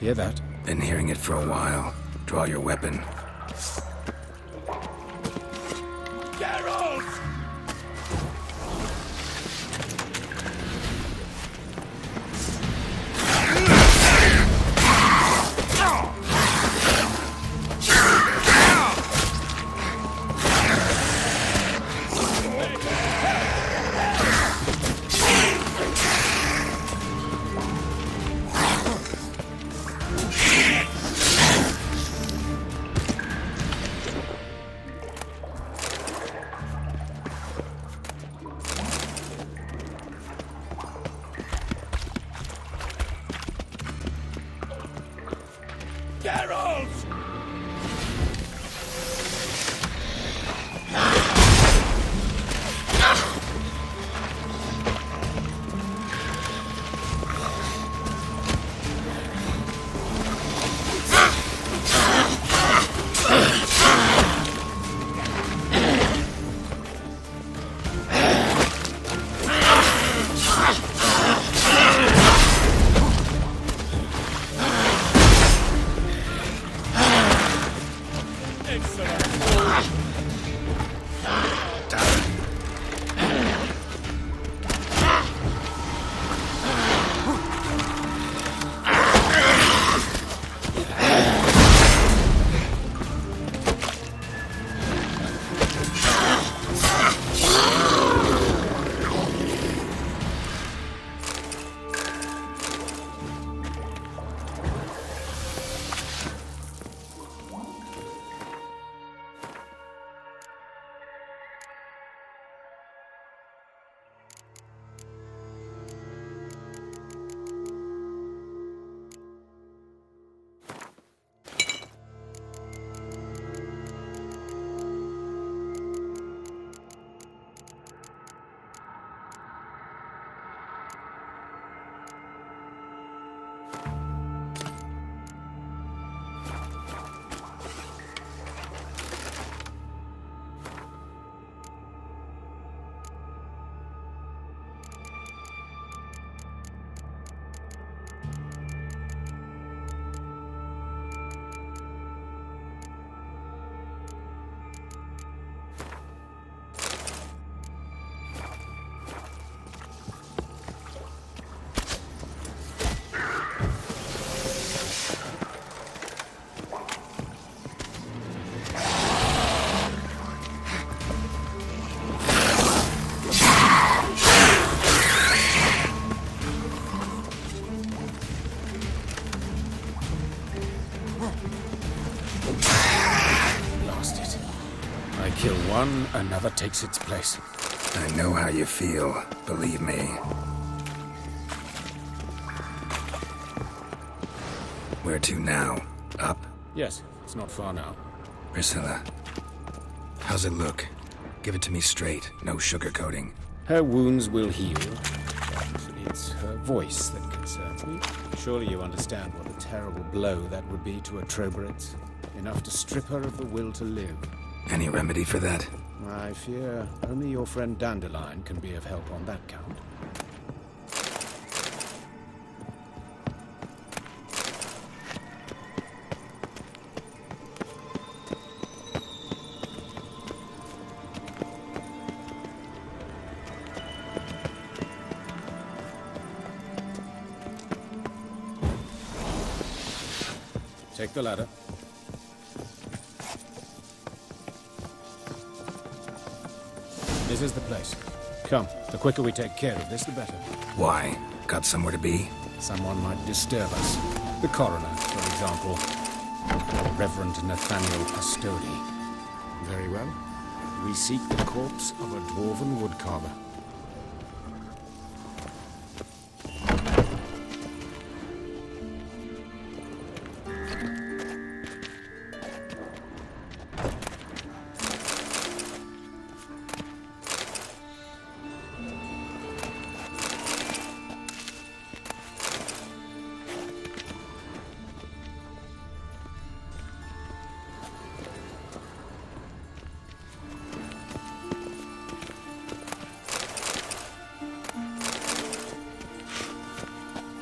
Hear that? Been hearing it for a while. Draw your weapon. Kill one, another takes its place. I know how you feel, believe me. Where to now? Up? Yes, it's not far now. Priscilla, how's it look? Give it to me straight, no sugarcoating. Her wounds will heal. It's her voice that concerns me. Surely you understand what a terrible blow that would be to a Trobritz. Enough to strip her of the will to live. Any remedy for that? I fear only your friend Dandelion can be of help on that count. Take the ladder. This is the place. Come, the quicker we take care of this, the better. Why? Got somewhere to be? Someone might disturb us. The coroner, for example. Reverend Nathaniel Pastodi. Very well. We seek the corpse of a dwarven woodcarver.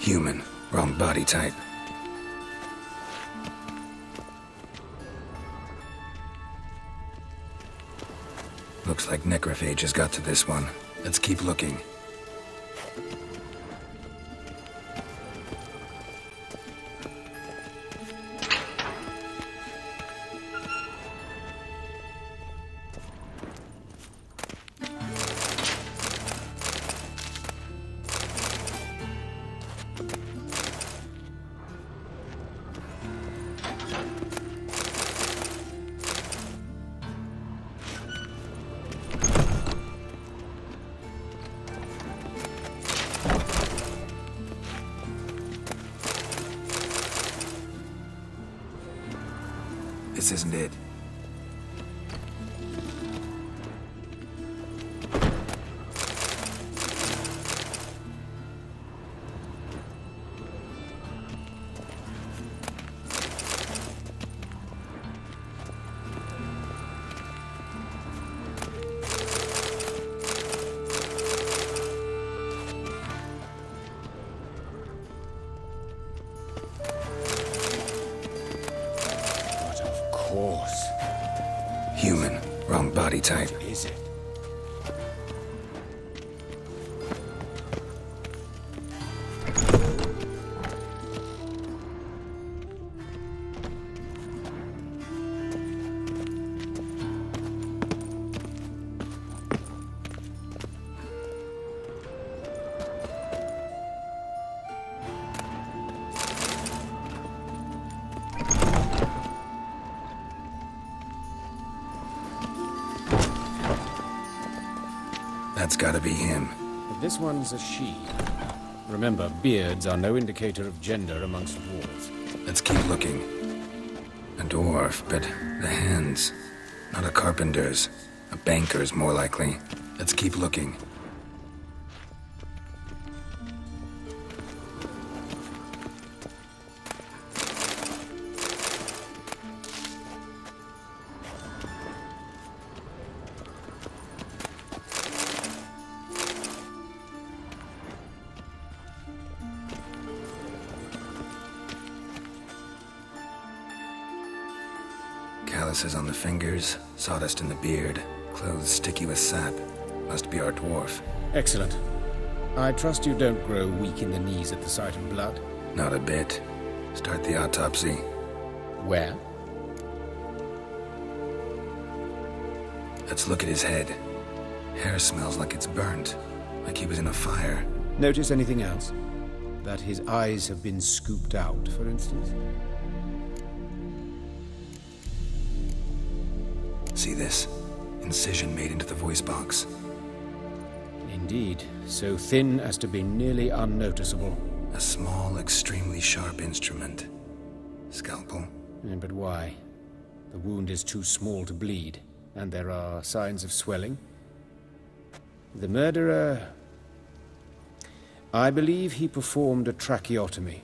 Human. Wrong body type. Looks like necrophages got to this one. Let's keep looking. This isn't it. Human. Wrong body type. What is it? That's gotta be him. But this one's a she. Remember, beards are no indicator of gender amongst dwarves. Let's keep looking. A dwarf, but the hands. Not a carpenter's. A banker's, more likely. Let's keep looking. Calluses on the fingers, sawdust in the beard, clothes sticky with sap. Must be our dwarf. Excellent. I trust you don't grow weak in the knees at the sight of blood. Not a bit. Start the autopsy. Where? Let's look at his head. Hair smells like it's burnt, like he was in a fire. Notice anything else? That his eyes have been scooped out, for instance? See this? Incision made into the voice box. Indeed, so thin as to be nearly unnoticeable. A small, extremely sharp instrument. Scalpel. But why? The wound is too small to bleed, and there are signs of swelling. The murderer... I believe he performed a tracheotomy,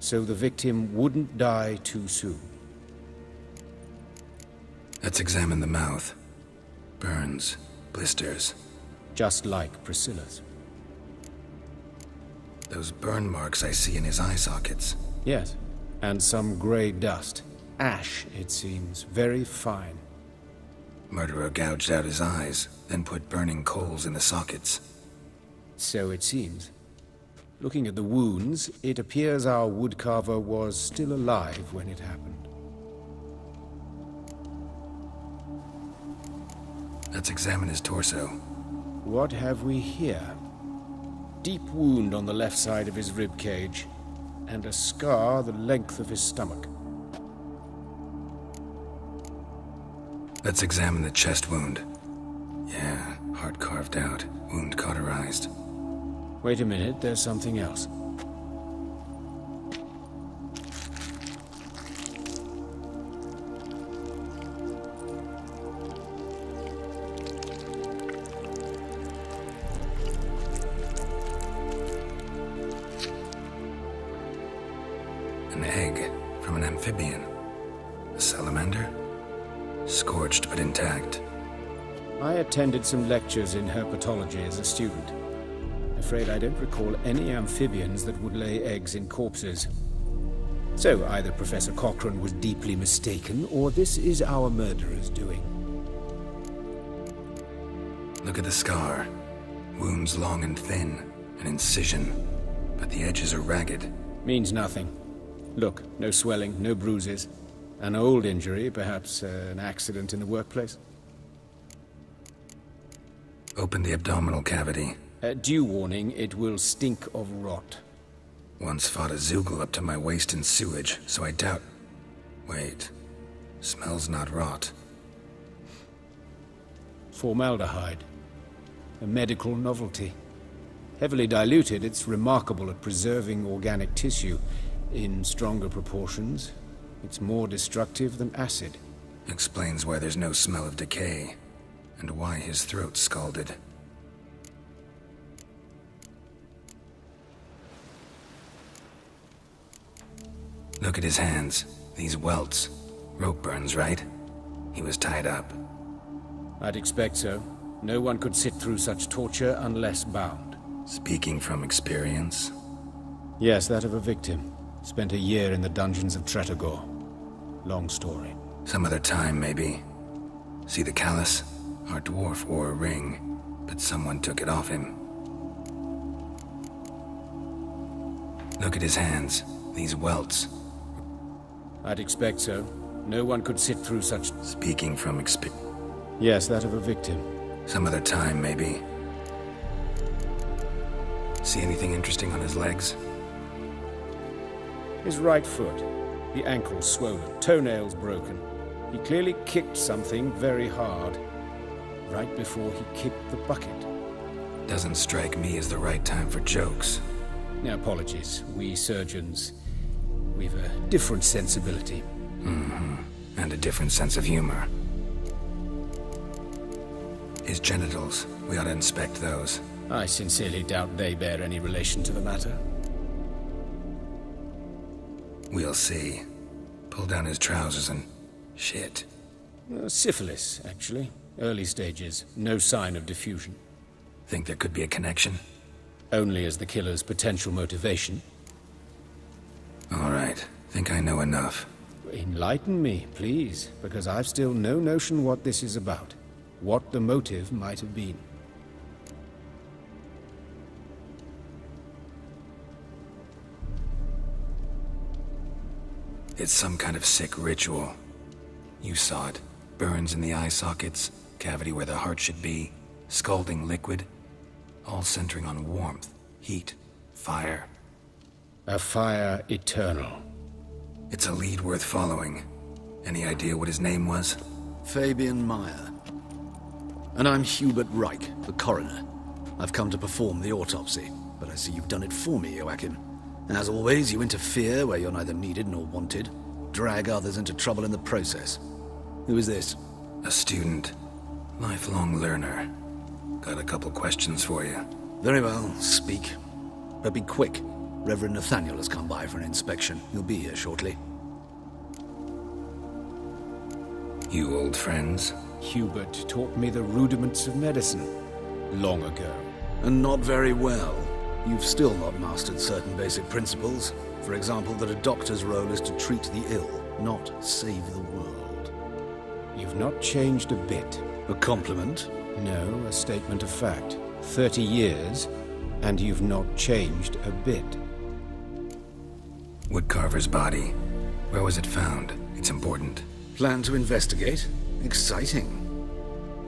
so the victim wouldn't die too soon. Let's examine the mouth. Burns, blisters. Just like Priscilla's. Those burn marks I see in his eye sockets. Yes, and some gray dust. Ash, it seems. Very fine. Murderer gouged out his eyes, then put burning coals in the sockets. So it seems. Looking at the wounds, it appears our woodcarver was still alive when it happened. Let's examine his torso. What have we here? Deep wound on the left side of his rib cage, and a scar the length of his stomach. Let's examine the chest wound. Yeah, heart carved out, wound cauterized. Wait a minute, there's something else. An egg from an amphibian. A salamander? Scorched but intact. I attended some lectures in herpetology as a student. Afraid I don't recall any amphibians that would lay eggs in corpses. So either Professor Cochrane was deeply mistaken, or this is our murderer's doing. Look at the scar. Wounds long and thin, an incision, but the edges are ragged. Means nothing. Look, no swelling, no bruises. An old injury, perhaps an accident in the workplace. Open the abdominal cavity. Due warning, it will stink of rot. Once fought a Zoogle up to my waist in sewage, so I doubt... Wait. Smells not rot. Formaldehyde. A medical novelty. Heavily diluted, it's remarkable at preserving organic tissue. In stronger proportions, it's more destructive than acid. Explains why there's no smell of decay, and why his throat's scalded. Look at his hands. These welts. Rope burns, right? He was tied up. I'd expect so. No one could sit through such torture unless bound. Speaking from experience? Yes, that of a victim. Spent a year in the dungeons of Tretogor. Long story. Some other time, maybe. See the callus? Our dwarf wore a ring, but someone took it off him. Look at his hands. These welts. I'd expect so. No one could sit through such... Speaking from experience. Yes, that of a victim. Some other time, maybe. See anything interesting on his legs? His right foot. The ankle swollen, toenails broken. He clearly kicked something very hard. Right before he kicked the bucket. Doesn't strike me as the right time for jokes. Now, apologies. We surgeons, we've a different sensibility. And a different sense of humor. His genitals, we ought to inspect those. I sincerely doubt they bear any relation to the matter. We'll see. Pull down his trousers and... shit. Syphilis, actually. Early stages. No sign of diffusion. Think there could be a connection? Only as the killer's potential motivation. All right. Think I know enough. Enlighten me, please, because I've still no notion what this is about. What the motive might have been. It's some kind of sick ritual. You saw it. Burns in the eye sockets, cavity where the heart should be, scalding liquid, all centering on warmth, heat, fire. A fire eternal. It's a lead worth following. Any idea what his name was? Fabian Meyer. And I'm Hubert Reich, the coroner. I've come to perform the autopsy, but I see you've done it for me, Joachim. As always, you interfere where you're neither needed nor wanted. Drag others into trouble in the process. Who is this? A student. Lifelong learner. Got a couple questions for you. Very well, speak. But be quick. Reverend Nathaniel has come by for an inspection. He'll be here shortly. You old friends? Hubert taught me the rudiments of medicine. Long ago. And not very well. You've still not mastered certain basic principles. For example, that a doctor's role is to treat the ill, not save the world. You've not changed a bit. A compliment? No, a statement of fact. 30 years, and you've not changed a bit. Woodcarver's body. Where was it found? It's important. Plan to investigate? Exciting.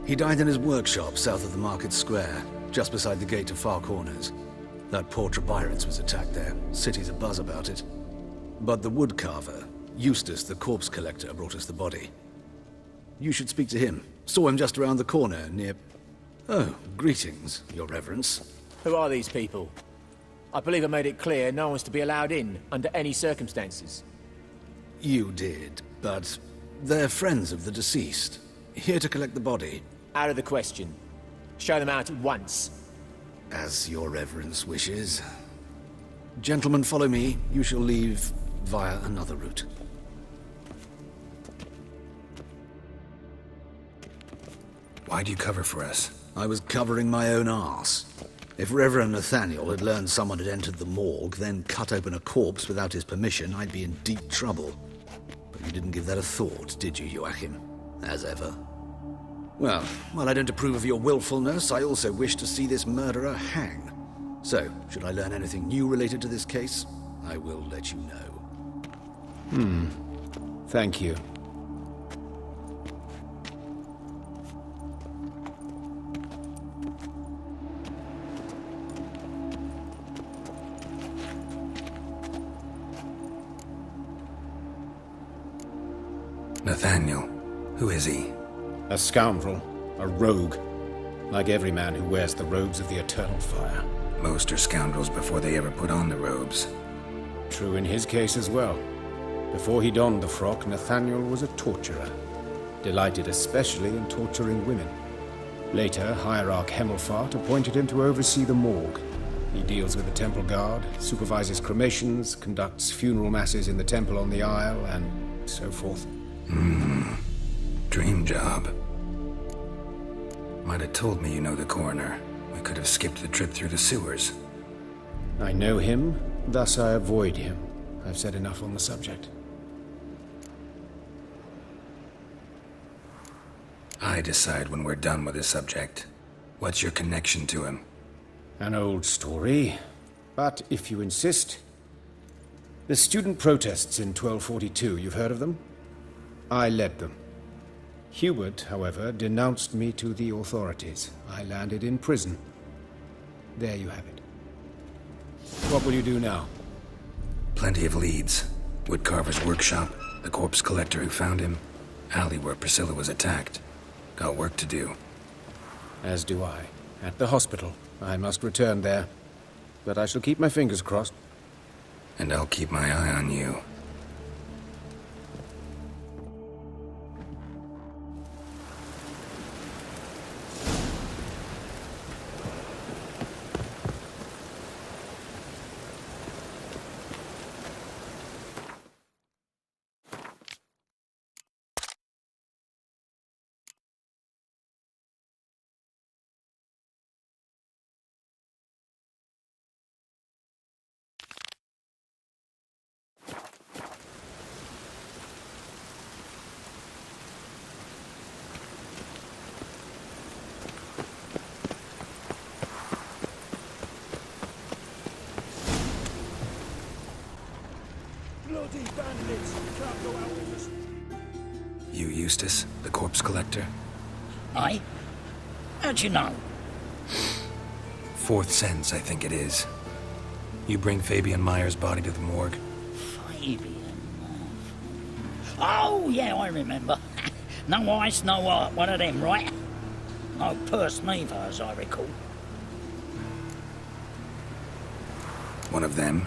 He died in his workshop south of the market square, just beside the gate to Far Corners. That poor Trebirans was attacked there. City's abuzz about it. But the woodcarver, Eustace the corpse collector, brought us the body. You should speak to him. Saw him just around the corner near... Oh, greetings, Your Reverence. Who are these people? I believe I made it clear no one's to be allowed in under any circumstances. You did, but they're friends of the deceased. Here to collect the body. Out of the question. Show them out at once. As Your Reverence wishes. Gentlemen, follow me. You shall leave via another route. Why'd you cover for us? I was covering my own arse. If Reverend Nathaniel had learned someone had entered the morgue, then cut open a corpse without his permission, I'd be in deep trouble. But you didn't give that a thought, did you, Joachim? As ever. Well, while I don't approve of your willfulness, I also wish to see this murderer hang. So, should I learn anything new related to this case, I will let you know. Thank you. Nathaniel, who is he? A scoundrel, a rogue, like every man who wears the robes of the Eternal Fire. Most are scoundrels before they ever put on the robes. True in his case as well. Before he donned the frock, Nathaniel was a torturer, delighted especially in torturing women. Later, Hierarch Hemmelfart appointed him to oversee the morgue. He deals with the temple guard, supervises cremations, conducts funeral masses in the temple on the Isle, and so forth. Dream job. Might have told me you know the coroner. We could have skipped the trip through the sewers. I know him, thus I avoid him. I've said enough on the subject. I decide when we're done with the subject. What's your connection to him? An old story, but if you insist. The student protests in 1242, you've heard of them? I led them. Hubert, however, denounced me to the authorities. I landed in prison. There you have it. What will you do now? Plenty of leads. Woodcarver's workshop, the corpse collector who found him, alley where Priscilla was attacked. Got work to do. As do I. At the hospital. I must return there. But I shall keep my fingers crossed. And I'll keep my eye on you. Bloody bandits! Can't go out with us. You Eustace, the corpse collector? Aye? How'd you know? Fourth sense, I think it is. You bring Fabian Meyer's body to the morgue? Fabian. Oh, yeah, I remember. No eyes, no heart, one of them, right? No purse neither, as I recall. One of them?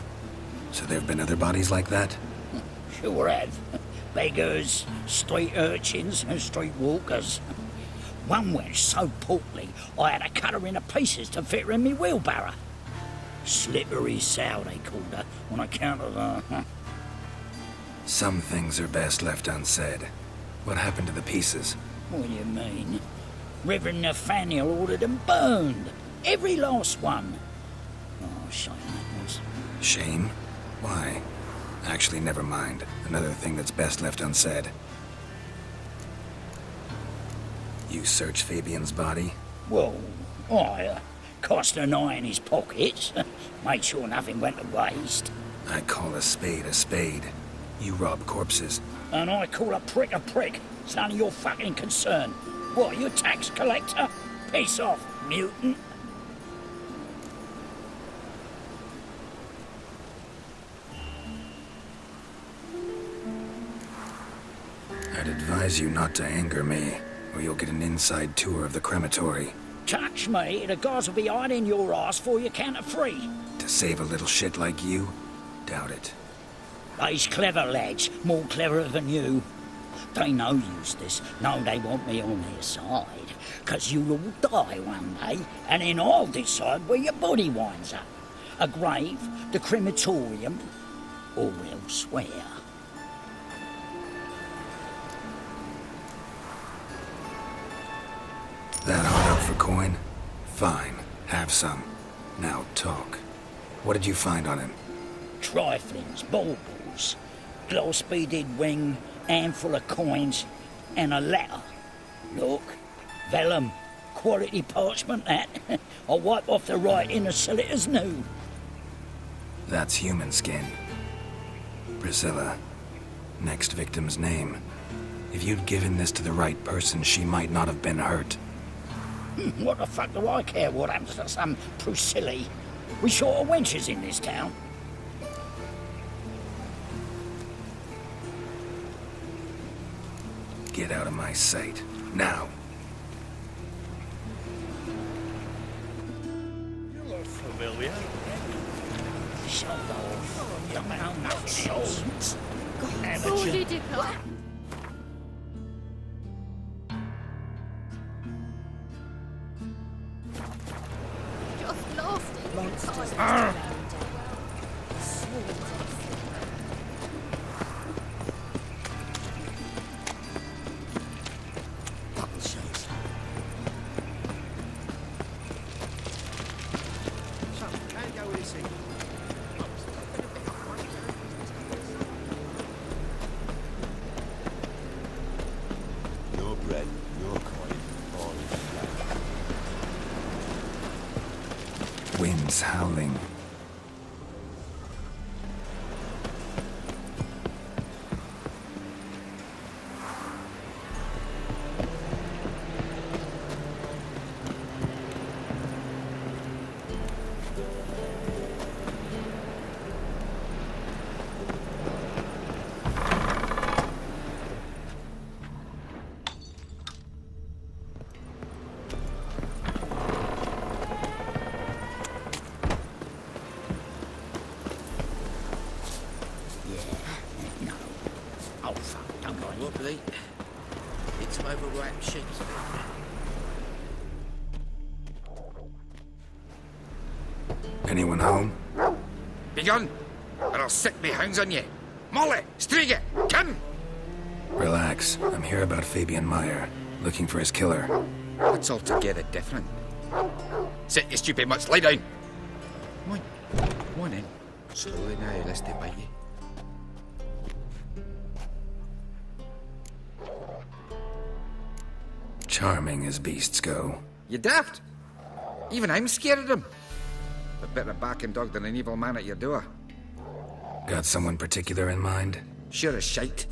So there have been other bodies like that? Sure have. Beggars, street urchins, and street walkers. One went so portly, I had to cut her into pieces to fit her in me wheelbarrow. Slippery sow, they called her, on account of her. Some things are best left unsaid. What happened to the pieces? What do you mean? Reverend Nathaniel ordered them burned. Every last one. Oh, shame that was. Shame? Why? Actually, never mind. Another thing that's best left unsaid. You searched Fabian's body? Well, I cast an eye in his pockets. Made sure nothing went to waste. I call a spade a spade. You rob corpses. And I call a prick a prick. It's none of your fucking concern. What, you a tax collector? Piss off, mutant. I'd advise you not to anger me, or you'll get an inside tour of the crematory. Touch me, the guards will be hiding your ass for you count of three. To save a little shit like you? Doubt it. They's clever lads, more cleverer than you. They know Eustace, know they want me on their side. 'Cause you'll all die one day, and then I'll decide where your body winds up. A grave, the crematorium, or elsewhere. That hard up for coin? Fine, have some. Now talk. What did you find on him? Triflings, baubles, gloss-beaded ring, handful of coins, and a letter. Look, Vellum. Quality parchment, that. I'll wipe off the writing and sell it as new. That's human skin. Priscilla. Next victim's name. If you'd given this to the right person, she might not have been hurt. What the fuck do I care what happens to some Priscilla? We short of wenches in this town. Get out of my sight. Now. You look familiar. Shut off. Don't know nothing else. Border dipper. Just lasting time. Your bread, your coin, all is flat. Winds howling. No. Oh, fuck, don't mind. Lovely. It's overwrapped shit. Anyone home? Begun, or I'll sick me hounds on you. Molly, Striga, come! Relax. I'm here about Fabian Meyer, looking for his killer. That's altogether different. Sit, you stupid mutts, lie down. Come on in. Slowly now, lest they bite you. Charming as beasts go. You daft? Even I'm scared of them. A better barking dog than an evil man at your door. Got someone particular in mind? Sure as shite.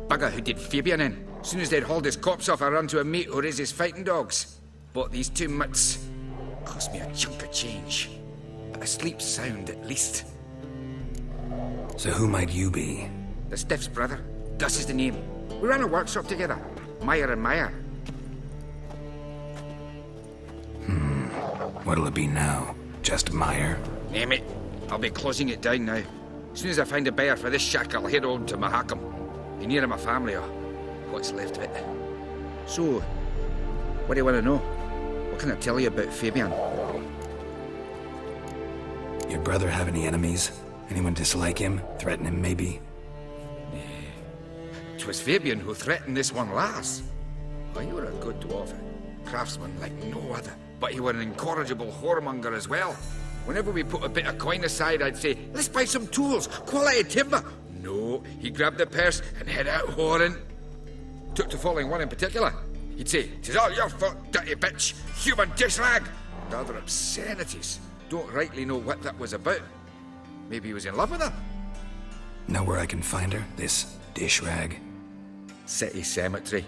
Bugger who did Fabian in. Soon as they'd hauled his corpse off, I ran to a mate who raises fighting dogs. Bought these 2 mutts. Cost me a chunk of change. But I sleep sound at least. So who might you be? The Stiff's brother. Gus is the name. We ran a workshop together. Meyer and Meyer. What'll it be now? Just Meyer? Name it. I'll be closing it down now. As soon as I find a buyer for this shack, I'll head on to Mahakam. Be near my family, or what's left of it. So, what do you want to know? What can I tell you about Fabian? Your brother have any enemies? Anyone dislike him? Threaten him, maybe? 'Twas Fabian who threatened this one last. Oh, you were a good dwarf. Craftsman like no other. But he were an incorrigible whoremonger as well. Whenever we put a bit of coin aside, I'd say, let's buy some tools, quality timber. No, he grabbed the purse and head out whoring. Took to following one in particular. He'd say, "'Tis all your fault, dirty bitch, human dish rag." And other obscenities. Don't rightly know what that was about. Maybe he was in love with her. Know where I can find her? This dish rag? City cemetery.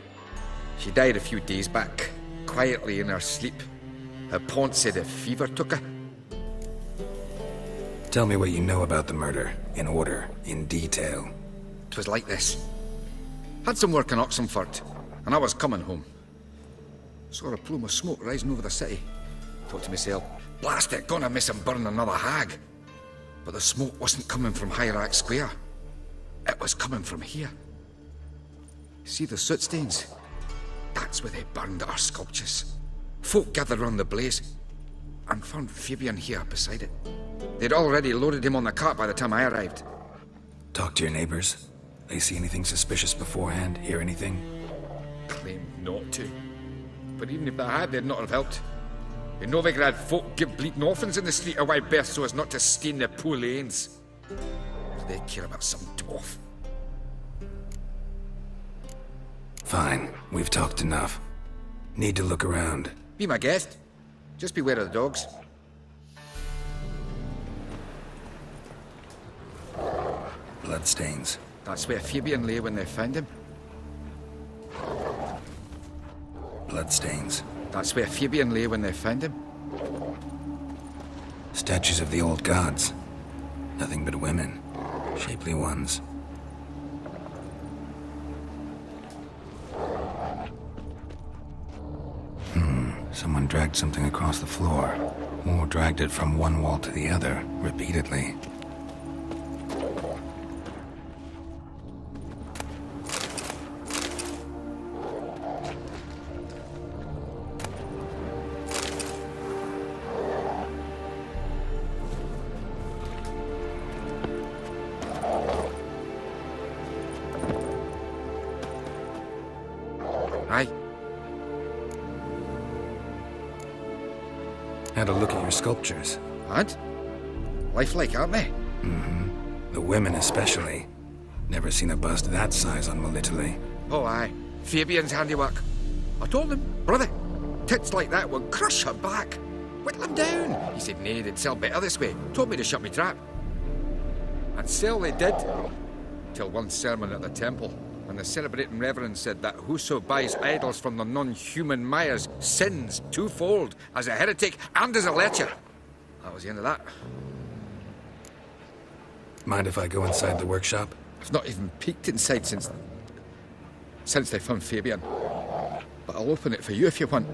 She died a few days back, quietly in her sleep. Her paunch said a fever took her. Tell me what you know about the murder, in order, in detail. 'Twas like this. Had some work in Oxenford, and I was coming home. Saw a plume of smoke rising over the city. Thought to myself, blast it, gonna miss him burn another hag. But the smoke wasn't coming from Hierarch Square. It was coming from here. See the soot stains? That's where they burned our sculptures. Folk gathered round the blaze, and found Fabian here beside it. They'd already loaded him on the cart by the time I arrived. Talk to your neighbors. They see anything suspicious beforehand? Hear anything? Claimed not to. But even if they had, they'd not have helped. In Novigrad, folk give bleating orphans in the street a wide berth so as not to stain their poor lanes. They care about some dwarf. Fine, we've talked enough. Need to look around. Be my guest. Just beware of the dogs. Bloodstains. That's where Fabian lay when they found him. Bloodstains. That's where Fabian lay when they found him. Statues of the old gods. Nothing but women. Shapely ones. Someone dragged something across the floor. Or dragged it from one wall to the other, repeatedly. Aye. Had a look at your sculptures. And? Lifelike, aren't they? The women especially. Never seen a bust that size on Melitele. Oh, aye. Fabian's handiwork. I told him, brother, tits like that will crush her back. Whittle him down. He said, nay, they'd sell better this way. Told me to shut me trap. And sell they did. Till one sermon at the temple, when the celebrating reverend said that whoso buys idols from the non-human Mayas sins twofold, as a heretic and as a lecher. That was the end of that. Mind if I go inside the workshop? I've not even peeked inside since they found Fabian. But I'll open it for you if you want.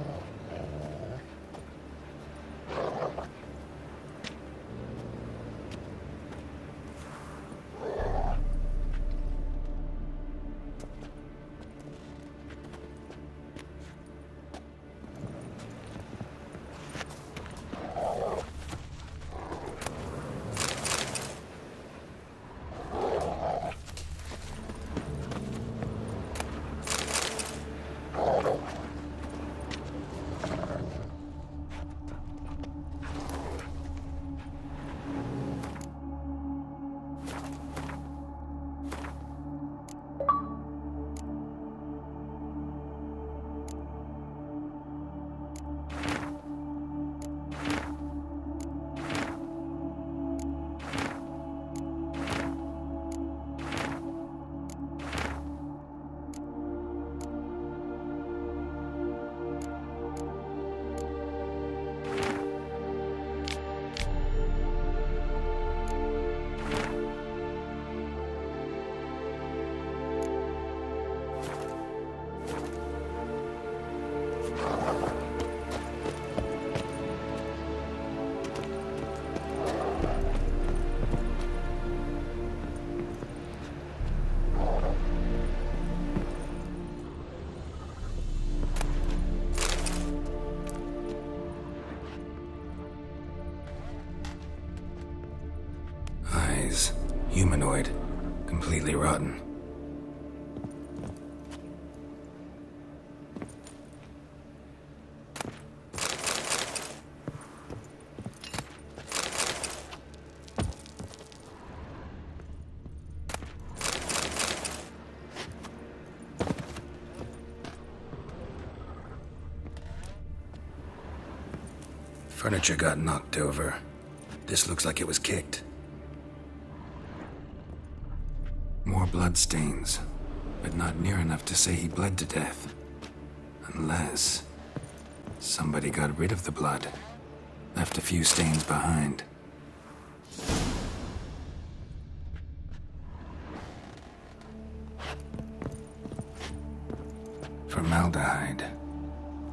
Eyes. Humanoid. Completely rotten. Furniture got knocked over. This looks like it was kicked. More bloodstains, but not near enough to say he bled to death. Unless somebody got rid of the blood, left a few stains behind. Formaldehyde.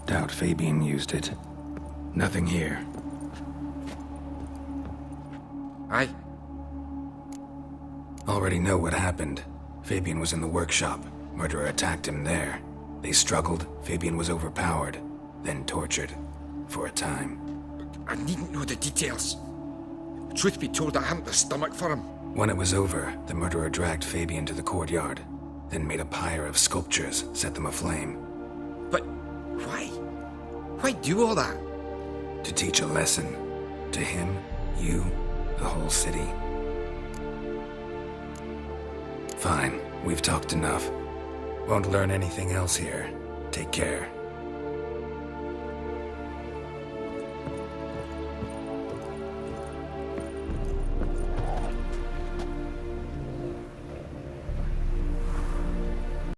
Doubt Fabian used it. Nothing here. Aye. Already know what happened. Fabian was in the workshop. Murderer attacked him there. They struggled. Fabian was overpowered, then tortured. For a time. I needn't know the details. Truth be told, I hadn't the stomach for him. When it was over, the murderer dragged Fabian to the courtyard, then made a pyre of sculptures, set them aflame. But why? Why do all that? To teach a lesson. To him, you, the whole city. Fine, we've talked enough. Won't learn anything else here. Take care.